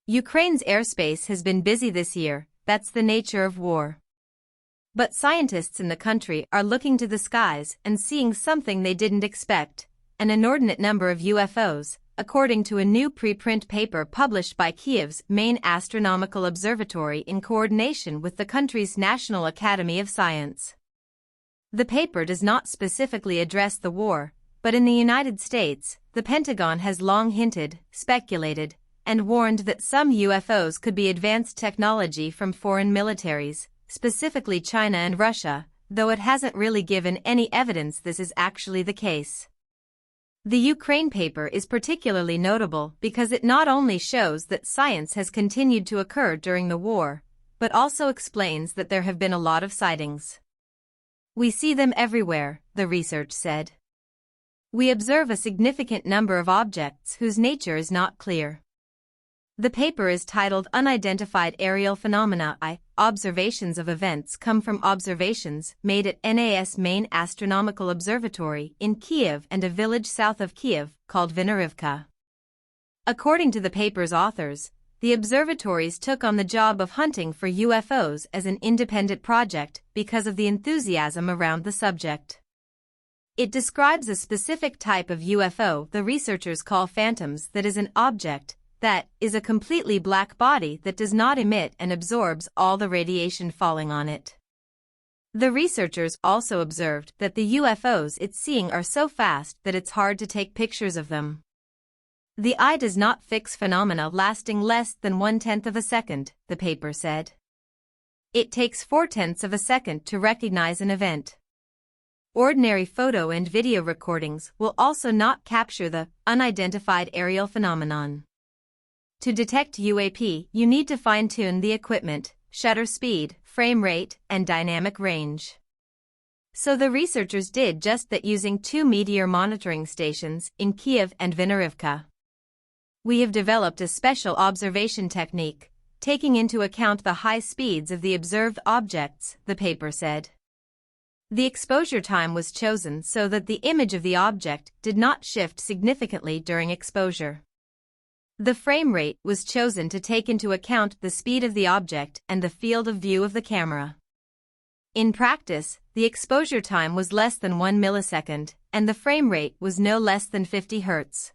Ukraine's airspace has been busy this year, that's the nature of war. But scientists in the country are looking to the skies and seeing something they didn't expect, an inordinate number of UFOs, according to a new preprint paper published by Kyiv's main astronomical observatory in coordination with the country's National Academy of Science. The paper does not specifically address the war, but in the United States, the Pentagon has long hinted, speculated, and warned that some UFOs could be advanced technology from foreign militaries, specifically China and Russia, though it hasn't really given any evidence this is actually the case. The Ukraine paper is particularly notable because it not only shows that science has continued to occur during the war, but also explains that there have been a lot of sightings. We see them everywhere, the research said. We observe a significant number of objects whose nature is not clear. The paper is titled Unidentified Aerial Phenomena. Observations of events come from observations made at NAS Main Astronomical Observatory in Kyiv and a village south of Kyiv called Vinarivka. According to the paper's authors, the observatories took on the job of hunting for UFOs as an independent project because of the enthusiasm around the subject. It describes a specific type of UFO the researchers call phantoms, that is an object that is a completely black body that does not emit and absorbs all the radiation falling on it. The researchers also observed that the UFOs it's seeing are so fast that it's hard to take pictures of them. The eye does not fix phenomena lasting less than 1/10 of a second, the paper said. It takes 4/10 of a second to recognize an event. Ordinary photo and video recordings will also not capture the unidentified aerial phenomenon. To detect UAP, you need to fine-tune the equipment, shutter speed, frame rate, and dynamic range. So the researchers did just that using 2 meteor monitoring stations in Kyiv and Vinarivka. We have developed a special observation technique, taking into account the high speeds of the observed objects, the paper said. The exposure time was chosen so that the image of the object did not shift significantly during exposure. The frame rate was chosen to take into account the speed of the object and the field of view of the camera. In practice, the exposure time was less than 1 millisecond, and the frame rate was no less than 50 Hz.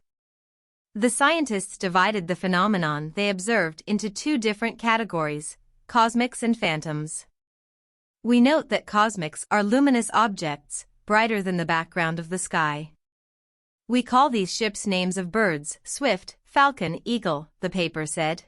The scientists divided the phenomenon they observed into 2 different categories, cosmics and phantoms. We note that cosmics are luminous objects, brighter than the background of the sky. We call these ships names of birds, Swift, Falcon, Eagle, the paper said.